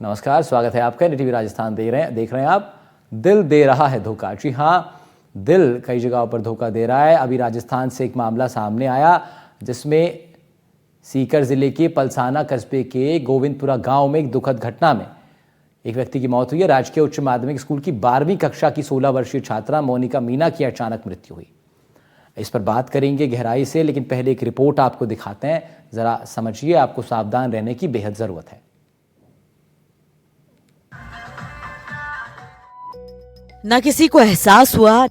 नमस्कार, स्वागत है आपका। NDTV राजस्थान देख रहे हैं आप। दिल दे रहा है धोखा। जी हाँ, दिल कई जगहों पर धोखा दे रहा है। अभी राजस्थान से एक मामला सामने आया जिसमें सीकर जिले के पलसाना कस्बे के गोविंदपुरा गांव में एक दुखद घटना में एक व्यक्ति की मौत हुई है। राजकीय उच्च माध्यमिक स्कूल की 12वीं कक्षा की 16 वर्षीय छात्रा मोनिका मीणा की अचानक मृत्यु हुई। इस पर बात करेंगे गहराई से, लेकिन पहले एक रिपोर्ट आपको दिखाते हैं। जरा समझिए, आपको सावधान रहने की बेहद जरूरत है। न किसी को एहसास हुआ,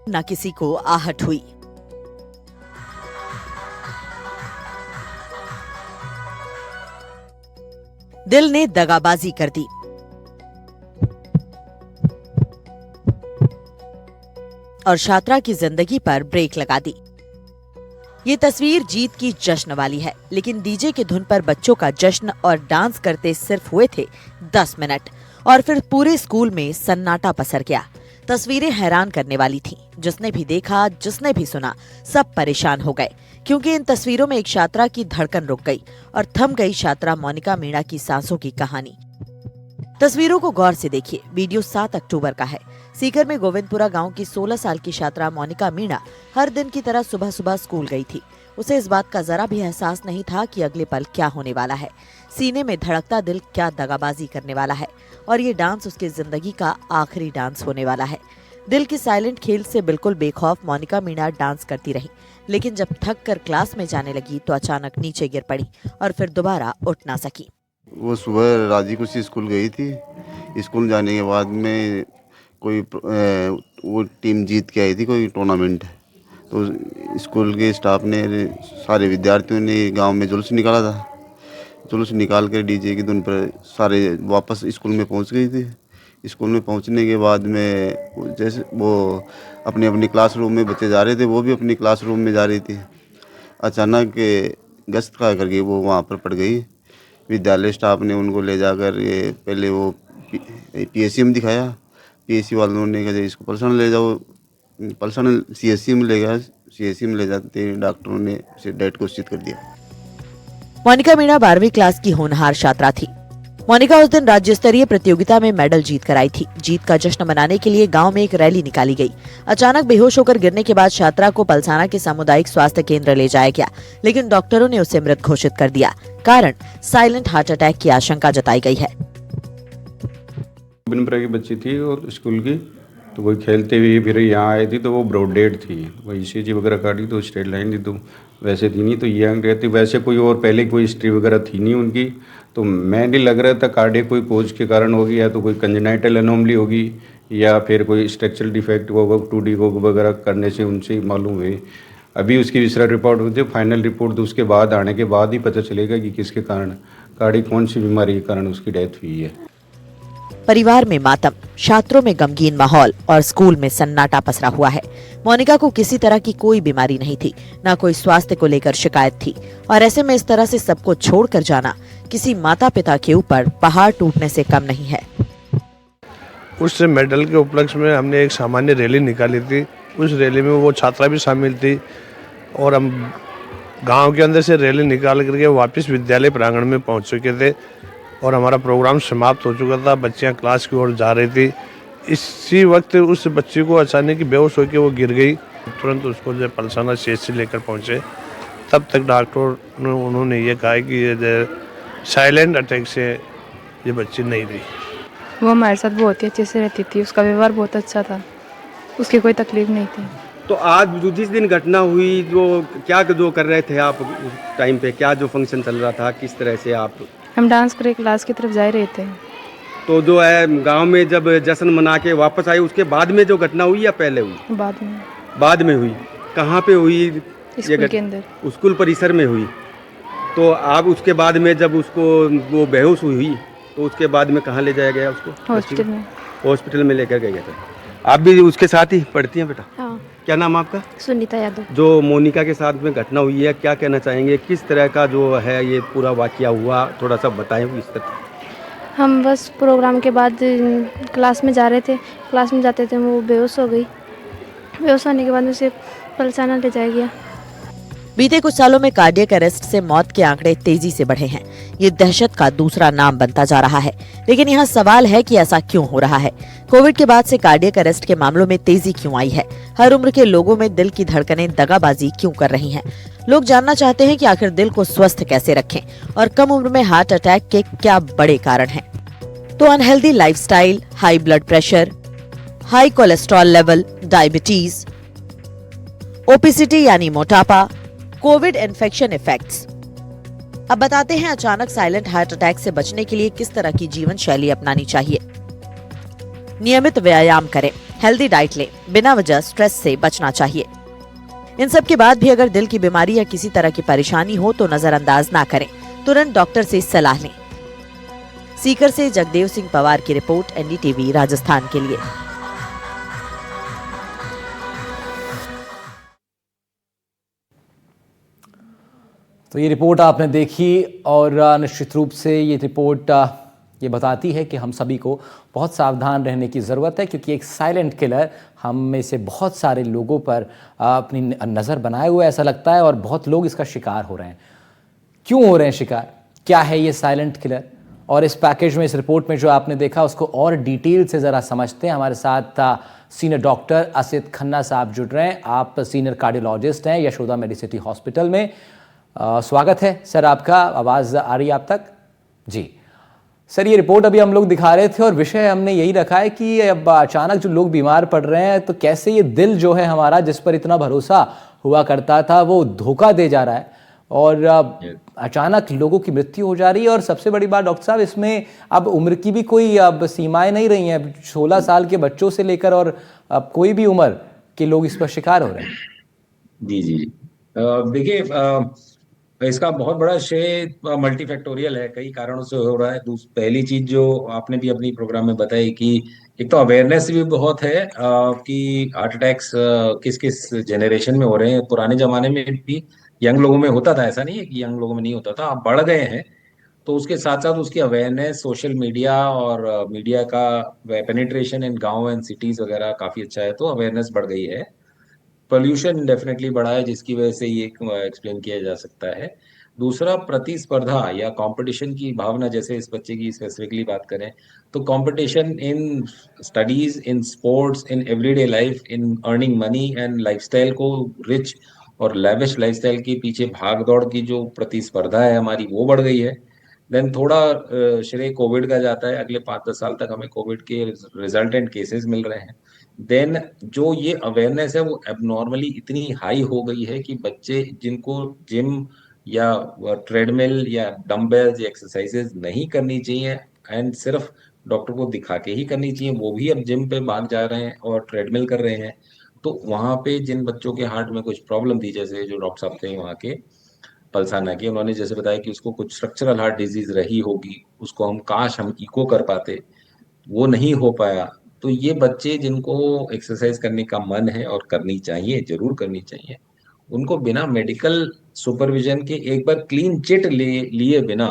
न किसी को आहट हुई। दिल ने दगाबाजी कर दी। और छात्रा की जिंदगी पर ब्रेक लगा दी। ये तस्वीर जीत की जश्न वाली है, लेकिन डीजे की धुन पर बच्चों का जश्न और डांस करते सिर्फ हुए थे 10 मिनट और फिर पूरे स्कूल में सन्नाटा पसर गया। तस्वीरें हैरान करने वाली थीं। जिसने भी देखा, जिसने भी सुना, सब परेशान हो गए, क्योंकि इन तस्वीरों में एक छात्रा की धड़कन रुक गई और थम गई छात्रा मोनिका मीणा की सांसों की कहानी। तस्वीरों को गौर से देखिए। वीडियो 7 अक्टूबर का है। सीकर में गोविंदपुरा गांव की 16 साल की छात्रा मोनिका मीणा हर दिन की तरह सुबह सुबह स्कूल गई थी। उसे इस बात का जरा भी एहसास नहीं था कि अगले पल क्या होने वाला है। सीने में धड़कता दिल क्या दगाबाजी करने वाला है और ये डांस उसकी जिंदगी का आखिरी डांस होने वाला है। दिल के साइलेंट खेल से बिल्कुल बेखौफ मोनिका मीणा डांस करती रही, लेकिन जब थक कर क्लास में जाने लगी तो अचानक नीचे गिर पड़ी और फिर दोबारा उठ ना सकी। वो सुबह राजी खुशी स्कूल गई थी। स्कूल जाने के बाद में कोई वो टीम जीत के आई थी, कोई टूर्नामेंट। तो स्कूल के स्टाफ ने, सारे विद्यार्थियों ने गांव में जुलूस निकाला था। जुलूस निकाल कर डीजे की धुन पर सारे वापस स्कूल में पहुंच गई थी। स्कूल में पहुंचने के बाद में जैसे वो अपने अपनी क्लासरूम में बच्चे जा रहे थे, वो भी अपनी क्लासरूम में जा रही थी। अचानक गश्त खा करके वो वहाँ पर पड़ गई। विद्यालय स्टाफ ने उनको ले जाकर पहले वो PSC में दिखाया। PSC वालों ने कहा इसको पलसाना ले जाओ। पलसाना CSC में ले गया। CSC में ले जाते डॉक्टरों ने इसे डेथ घोषित कर दिया। मोनिका मीणा 12वीं क्लास की होनहार छात्रा थी। मोनिका उस दिन राज्य स्तरीय प्रतियोगिता में मेडल जीत कर आई थी। जीत का जश्न मनाने के लिए गांव में एक रैली निकाली गई। अचानक बेहोश होकर गिरने के बाद छात्रा को पलसाना के सामुदायिक स्वास्थ्य केंद्र ले जाया गया, लेकिन डॉक्टरों ने उसे मृत घोषित कर दिया। कारण साइलेंट हार्ट अटैक की आशंका जताई गई है। गोविंदपुरा की बच्ची थी और स्कूल की, तो वही खेलते हुए फिर यहाँ आई थी, तो वो ब्रॉड डेड थी। वही ECG वगैरह काटी तो स्ट्रेट लाइन थी, तो वैसे थी नहीं, तो यंग रहती। वैसे कोई और पहले कोई हिस्ट्री वगैरह थी नहीं उनकी, तो मैं नहीं लग रहा था कार्डियक कोई कोज के कारण होगी, या तो कोई कंजेनाइटल एनोमली होगी, या फिर कोई स्ट्रक्चरल डिफेक्ट होगा 2D वगैरह करने से उनसे मालूम हुए। अभी उसकी विसरा रिपोर्ट होती है, फाइनल रिपोर्ट तो उसके बाद आने के बाद ही पता चलेगा कि किसके कारण, कार्डियक कौन सी बीमारी के कारण उसकी डेथ हुई है। परिवार में मातम, छात्रों में गमगीन माहौल और स्कूल में सन्नाटा पसरा हुआ है। मोनिका को किसी तरह की कोई बीमारी नहीं थी, न कोई स्वास्थ्य को लेकर शिकायत थी, और ऐसे में इस तरह से सबको छोड़कर जाना किसी माता पिता के ऊपर पहाड़ टूटने से कम नहीं है। उस मेडल के उपलक्ष्य में हमने एक सामान्य रैली निकाली थी। उस रैली में वो छात्रा भी शामिल थी और हम गांव के अंदर से रैली निकाल करके वापस विद्यालय प्रांगण में पहुंच चुके थे और हमारा प्रोग्राम समाप्त हो चुका था। बच्चियां क्लास की ओर जा रही थी। इसी वक्त उस बच्ची को अचानक बेहोश होकर वो गिर गई। तुरंत उसको जो पलसाना CHC लेकर पहुंचे, तब तक डॉक्टर ने उन्होंने ये कहा कि ये साइलेंट अटैक से ये बच्ची नहीं रही। वो हमारे साथ बहुत ही अच्छे से रहती थी। उसका व्यवहार बहुत अच्छा था, उसकी कोई तकलीफ नहीं थी। तो आज जिस दिन घटना हुई, जो कर रहे थे आप उस टाइम पे, क्या जो फंक्शन चल रहा था, किस तरह से आप? हम डांस करे क्लास की तरफ जा रहे थे। तो जो है गांव में जब जश्न मना के वापस आए, उसके बाद में जो घटना हुई या पहले हुई? बाद में हुई। कहाँ पे हुई? स्कूल के अंदर, स्कूल परिसर में हुई। तो आप उसके बाद में जब उसको वो बेहोश हुई, तो उसके बाद में कहाँ ले जाया गया उसको? हॉस्पिटल में लेकर गए थे। आप भी उसके साथ ही पढ़ती हैं बेटा? हाँ। क्या नाम आपका? सुनीता यादव। जो मोनिका के साथ में घटना हुई है, क्या कहना चाहेंगे? किस तरह का जो है ये पूरा वाकया हुआ, थोड़ा सा बताएं इस तरह। हम बस प्रोग्राम के बाद क्लास में जा रहे थे। क्लास में जाते थे वो बेहोश हो गई। बेहोश होने के बाद उसे पलसाना ले जाया गया। बीते कुछ सालों में कार्डियक अरेस्ट से मौत के आंकड़े तेजी से बढ़े हैं। ये दहशत का दूसरा नाम बनता जा रहा है। लेकिन यहाँ सवाल है कि ऐसा क्यों हो रहा है? कोविड के बाद से कार्डियक अरेस्ट के मामलों में तेजी क्यों आई है? हर उम्र के लोगों में दिल की धड़कनें दगाबाजी क्यों कर रही हैं? लोग जानना चाहते हैं कि आखिर दिल को स्वस्थ कैसे रखें और कम उम्र में हार्ट अटैक के क्या बड़े कारण हैं। तो unhealthy lifestyle, high blood pressure, high cholesterol level, diabetes, obesity यानी मोटापा, कोविड इन्फेक्शन इफेक्ट्स। अब बताते हैं अचानक साइलेंट हार्ट अटैक से बचने के लिए किस तरह की जीवन शैली अपनानी चाहिए। नियमित व्यायाम करें, हेल्दी डाइट लें, बिना वजह स्ट्रेस से बचना चाहिए। इन सब के बाद भी अगर दिल की बीमारी या किसी तरह की परेशानी हो तो नजरअंदाज ना करें, तुरंत डॉक्टर से सलाह लें। सीकर से जगदेव सिंह पवार की रिपोर्ट, एनडीटीवी राजस्थान के लिए। तो ये रिपोर्ट आपने देखी और निश्चित रूप से ये रिपोर्ट ये बताती है कि हम सभी को बहुत सावधान रहने की ज़रूरत है, क्योंकि एक साइलेंट किलर हम में से बहुत सारे लोगों पर अपनी नज़र बनाए हुए ऐसा लगता है, और बहुत लोग इसका शिकार हो रहे हैं। क्यों हो रहे हैं शिकार? क्या है ये साइलेंट किलर? और इस पैकेज में, इस रिपोर्ट में जो आपने देखा, उसको और डिटेल से ज़रा समझते हैं। हमारे साथ सीनियर डॉक्टर असित खन्ना साहब जुड़ रहे हैं। आप सीनियर कार्डियोलॉजिस्ट हैं यशोदा मेडिसिटी हॉस्पिटल में। स्वागत है सर आपका। आवाज़ आ रही है आप तक? जी सर, ये रिपोर्ट अभी हम लोग दिखा रहे थे और विषय हमने यही रखा है कि अब अचानक जो लोग बीमार पड़ रहे हैं, तो कैसे ये दिल जो है हमारा, जिस पर इतना भरोसा हुआ करता था, वो धोखा दे जा रहा है और अचानक लोगों की मृत्यु हो जा रही है। और सबसे बड़ी बात डॉक्टर साहब, इसमें अब उम्र की भी कोई अब सीमाएं नहीं रही हैं। 16 साल के बच्चों से लेकर और अब कोई भी उम्र के लोग इस पर शिकार हो रहे हैं। जी जी जी। देखिए, इसका बहुत बड़ा श्रेय मल्टीफैक्टोरियल है, कई कारणों से हो रहा है। पहली चीज जो आपने भी अपनी प्रोग्राम में बताई कि एक तो अवेयरनेस भी बहुत है कि हार्ट अटैक्स किस किस जनरेशन में हो रहे हैं। पुराने जमाने में भी यंग लोगों में होता था, ऐसा नहीं है कि यंग लोगों में नहीं होता था, अब बढ़ गए हैं। तो उसके साथ साथ उसकी अवेयरनेस, सोशल मीडिया और मीडिया का पेनिट्रेशन इन गाँव एंड सिटीज वगैरह काफी अच्छा है, तो अवेयरनेस बढ़ गई है। पोल्यूशन डेफिनेटली बढ़ा है, जिसकी वजह से ये एक्सप्लेन किया जा सकता है। दूसरा, प्रतिस्पर्धा या कंपटीशन की भावना, जैसे इस बच्चे की स्पेसिफिकली बात करें तो competition in studies, in sports, in everyday life, in earning money and lifestyle को, रिच और लेविश लाइफस्टाइल के पीछे भाग दौड़ की जो प्रतिस्पर्धा है हमारी, वो बढ़ गई है। देन थोड़ा श्रेय कोविड का जाता है। अगले 5-10 साल तक हमें कोविड के रिजल्टेंट केसेस मिल रहे हैं। देन जो ये अवेयरनेस है वो एबनॉर्मली इतनी हाई हो गई है कि बच्चे जिनको जिम या ट्रेडमिल या डंबल्स या एक्सरसाइजेज नहीं करनी चाहिए एंड सिर्फ डॉक्टर को दिखा के ही करनी चाहिए, वो भी अब जिम पे भाग जा रहे हैं और ट्रेडमिल कर रहे हैं। तो वहां पे जिन बच्चों के हार्ट में कुछ प्रॉब्लम थी, जैसे जो डॉक्टर साहब थे वहाँ के पलसाना के, उन्होंने जैसे बताया कि उसको कुछ स्ट्रक्चरल हार्ट डिजीज रही होगी, उसको हम इको कर पाते, वो नहीं हो पाया। तो ये बच्चे जिनको एक्सरसाइज करने का मन है और करनी चाहिए, जरूर करनी चाहिए, उनको बिना मेडिकल सुपरविजन के एक बार क्लीन चिट लिए बिना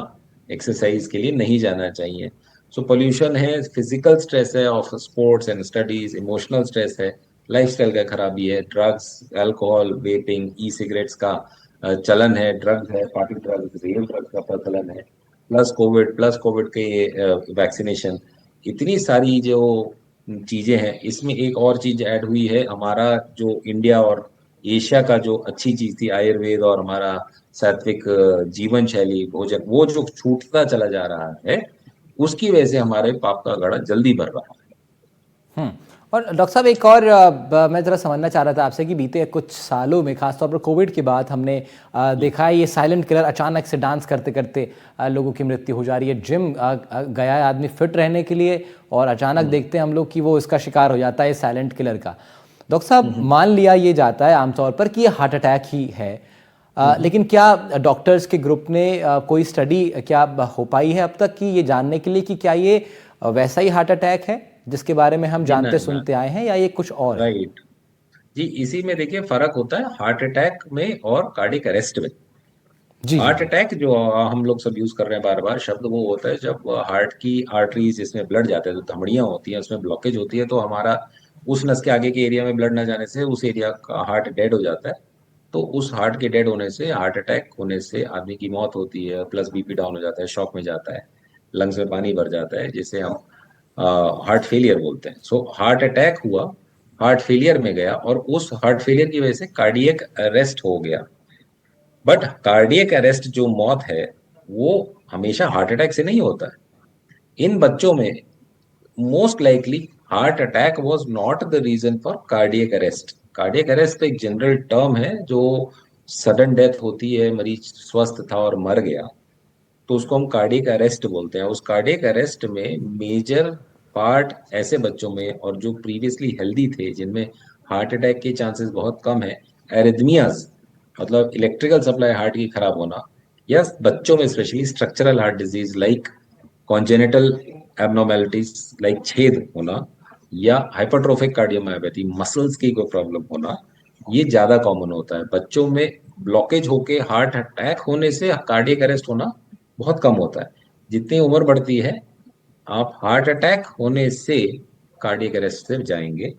एक्सरसाइज के लिए नहीं जाना चाहिए। सो पोल्यूशन है, फिजिकल स्ट्रेस है of sports and studies, emotional stress है, लाइफस्टाइल का खराबी है, ड्रग्स, अल्कोहल, वेपिंग, ई सिगरेट्स का चलन है, ड्रग्स है, पार्टी ड्रग्स, रियल ड्रग्स का प्रचलन है, प्लस कोविड के वैक्सीनेशन, इतनी सारी जो चीजें हैं। इसमें एक और चीज ऐड हुई है, हमारा जो इंडिया और एशिया का जो अच्छी चीज थी आयुर्वेद और हमारा सात्विक जीवन शैली, भोजन, वो जो छूटता चला जा रहा है, उसकी वजह से हमारे पाप का घड़ा जल्दी भर रहा है। और डॉक्टर साहब, एक और मैं ज़रा समझना चाह रहा था आपसे कि बीते कुछ सालों में, खासतौर पर कोविड के बाद, हमने देखा है ये साइलेंट किलर अचानक से डांस करते करते लोगों की मृत्यु हो जा रही है। जिम गया है आदमी फिट रहने के लिए और अचानक देखते हैं हम लोग कि वो इसका शिकार हो जाता है साइलेंट किलर का। डॉक्टर साहब, मान लिया ये जाता है आमतौर पर कि ये हार्ट अटैक ही है, लेकिन क्या डॉक्टर्स के ग्रुप ने कोई स्टडी क्या हो पाई है अब तक कि ये जानने के लिए कि क्या ये वैसा ही हार्ट अटैक है जिसके बारे में हम जानते सुनते आए हैं, या ये कुछ और? राइट जी, इसी में देखिए फर्क होता है हार्ट अटैक में और कार्डियक अरेस्ट में। जी हार्ट अटैक जो हम लोग सब यूज कर रहे हैं बार बार शब्द, वो होता है जब हार्ट की आर्टरीज जिसमें ब्लड जाता है, जो धमनियां होती हैं, उसमें ब्लॉकेज होती है, तो हमारा उस नस के आगे के एरिया में ब्लड ना जाने से उस एरिया का हार्ट डेड हो जाता है तो उस हार्ट के डेड होने से, हार्ट अटैक होने से आदमी की मौत होती है, प्लस बीपी डाउन हो जाता है, शॉक में जाता है, लंग्स में पानी भर जाता है, जिसे हम हार्ट फेलियर बोलते हैं। सो हार्ट अटैक हुआ, हार्ट फेलियर में गया और उस हार्ट फेलियर की वजह से कार्डियक अरेस्ट हो गया। बट कार्डियक अरेस्ट जो मौत है वो हमेशा हार्ट अटैक से नहीं होता है। इन बच्चों में most likely heart attack was not the reason for cardiac arrest. Cardiac arrest तो एक जनरल टर्म है, जो सडन डेथ होती है, मरीज स्वस्थ था और मर गया तो उसको हम कार्डियक अरेस्ट बोलते हैं। उस कार्डियक अरेस्ट में मेजर पार्ट ऐसे बच्चों में, और जो प्रीवियसली हेल्दी थे, जिनमें हार्ट अटैक के चांसेस बहुत कम है, एरिथमियाज मतलब इलेक्ट्रिकल सप्लाई हार्ट की खराब होना, या बच्चों में specially structural heart disease like congenital abnormalities like छेद होना, या हाइपरट्रोफिक कार्डियोमायोपैथी मसल्स की कोई प्रॉब्लम होना, ये ज्यादा कॉमन होता है। बच्चों में ब्लॉकेज होके हार्ट अटैक होने से कार्डियक अरेस्ट होना बहुत कम होता है। जितनी उम्र बढ़ती है आप हार्ट अटैक होने से कार्डियक अरेस्ट से जाएंगे।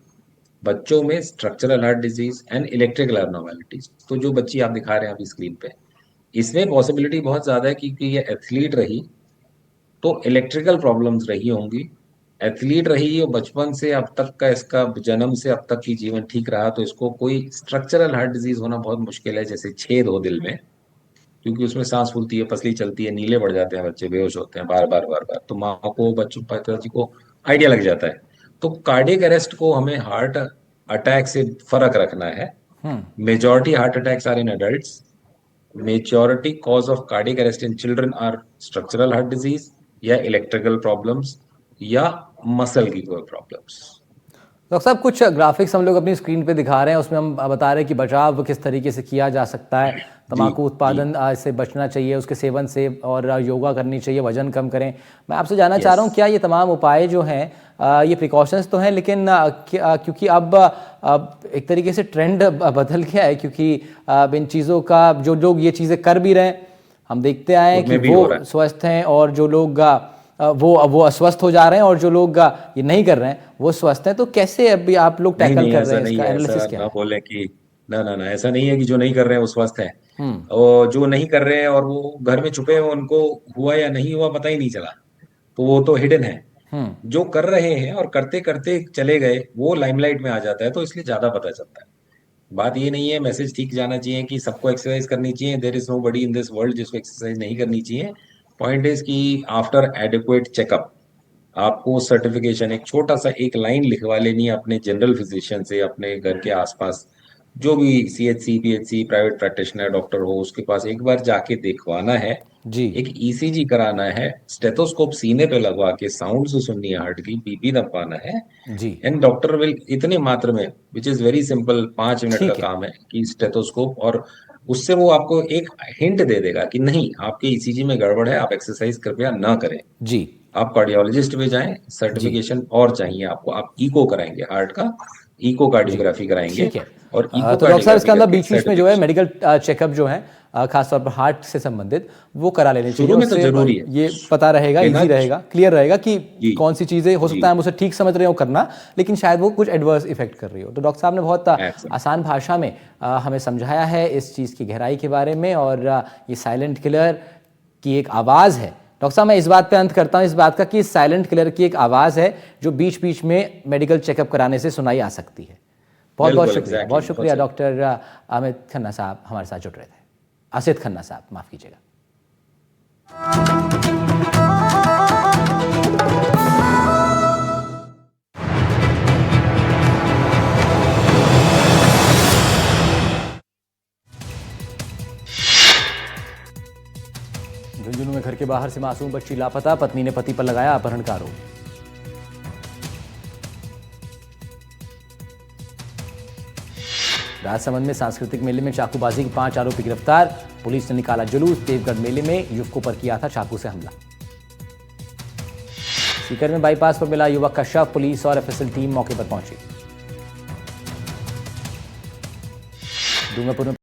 बच्चों में structural heart disease and electrical abnormalities, तो जो बच्ची आप दिखा रहे हैं अभी स्क्रीन पे, इसमें पॉसिबिलिटी बहुत ज्यादा है क्योंकि ये एथलीट रही तो इलेक्ट्रिकल प्रॉब्लम्स रही होंगी। एथलीट रही और बचपन से अब तक का, इसका जन्म से अब तक की जीवन ठीक रहा, तो इसको कोई स्ट्रक्चरल हार्ट डिजीज होना बहुत मुश्किल है, जैसे छेद हो दिल में, क्योंकि उसमें सांस फूलती है, पसली चलती है, नीले पड़ जाते हैं बच्चे, बेहोश होते हैं बार बार बार बार, तो माँ को, बच्चों पिताजी को आइडिया लग जाता है। तो कार्डियक अरेस्ट को हमें हार्ट अटैक से फर्क रखना है। Majority heart attacks are in adults, majority cause of cardiac arrest in children are structural heart disease या इलेक्ट्रिकल प्रॉब्लम्स या मसल की कोई प्रॉब्लम्स। डॉक्टर साहब, कुछ ग्राफिक्स हम लोग अपनी स्क्रीन पे दिखा रहे हैं, उसमें हम बता रहे हैं कि बचाव किस तरीके से किया जा सकता है। तंबाकू उत्पादन से बचना चाहिए, उसके सेवन से, और योगा करनी चाहिए, वजन कम करें। मैं आपसे जानना चाह रहा हूँ, क्या ये तमाम उपाय जो हैं, ये प्रिकॉशंस तो हैं, लेकिन क्योंकि अब एक तरीके से ट्रेंड बदल गया है, क्योंकि इन चीज़ों का जो लोग ये चीज़ें कर भी रहे हैं, हम देखते आए कि वो स्वस्थ हैं, और जो लोग वो अस्वस्थ हो जा रहे हैं, और जो लोग ये नहीं कर रहे हैं वो स्वस्थ हैं। तो कैसे अभी आप लोग टैकल कर रहे हैं इसका एनालिसिस क्या है? बोले कि ना ऐसा नहीं है कि जो नहीं कर रहे हैं वो स्वस्थ हैं, और जो नहीं कर रहे हैं और वो घर में छुपे हैं, उनको हुआ या नहीं हुआ पता ही नहीं चला, तो वो तो हिडन है। जो कर रहे हैं और करते करते चले गए वो लाइमलाइट में आ जाता है, तो इसलिए ज्यादा पता चलता है। बात ये नहीं है, मैसेज ठीक जाना चाहिए कि सबको एक्सरसाइज करनी चाहिए, there is nobody in this world जिसको एक्सरसाइज नहीं करनी चाहिए। पॉइंट इज कि आफ्टर एडिक्वेट चेकअप आपको सर्टिफिकेशन, एक छोटा सा एक लाइन लिखवा लेनी है अपने जनरल फिजिशियन से, अपने घर के आसपास जो भी CHC, PHC, private practitioner doctor हो, उसके पास एक बार जाके दिखवाना है जी। एक ECG कराना है, स्टेथोस्कोप सीने पे लगवा के साउंड से सुननी है हार्ट की, बीपी नपाना है जी। एंड डॉक्टर विल इतने मात्र में, which is very simple, 5 minute का काम है कि स्टेथोस्कोप, और उससे वो आपको एक हिंट दे देगा कि नहीं आपके ECG में गड़बड़ है, आप एक्सरसाइज कृपया ना करें। जी। आप कार्डियोलॉजिस्ट पे जाएं, सर्टिफिकेशन और चाहिए आपको, आप इको कराएंगे, हार्ट का इको कार्डियोग्राफी कराएंगे। ठीक है। और तो डॉक्टर साहब, इसके अंदर बीच बीच में जो है मेडिकल चेकअप जो है खासतौर पर हार्ट से संबंधित, वो करा लेने चाहिए। शुरू में तो जरूरी है, ये पता रहेगा, इजी रहेगा, क्लियर रहेगा कि कौन सी चीजें हो सकता है हम उसे ठीक समझ रहे हो करना, लेकिन शायद वो कुछ एडवर्स इफेक्ट कर रही हो। तो डॉक्टर साहब ने बहुत आसान भाषा में हमें समझाया है इस चीज की गहराई के बारे में, और ये साइलेंट किलर की एक आवाज है। डॉक्टर साहब, मैं इस बात पे अंत करता हूँ, इस बात का कि साइलेंट किलर की एक आवाज है जो बीच बीच में मेडिकल चेकअप कराने से सुनाई आ सकती है। बहुत बहुत शुक्रिया, बहुत शुक्रिया डॉक्टर अमित खन्ना साहब हमारे साथ जुड़ रहे थे। असित खन्ना साहब, माफ कीजिएगा। झुंझुनू में घर के बाहर से मासूम बच्ची लापता, पत्नी ने पति पर लगाया अपहरण का आरोप। राजसमंद में सांस्कृतिक मेले में चाकूबाजी के 5 आरोपी गिरफ्तार, पुलिस ने निकाला जुलूस, देवगढ़ मेले में युवकों पर किया था चाकू से हमला। सीकर में बाईपास पर मिला युवक का शव, पुलिस और FSL टीम मौके पर पहुंची। डूंगरपुर में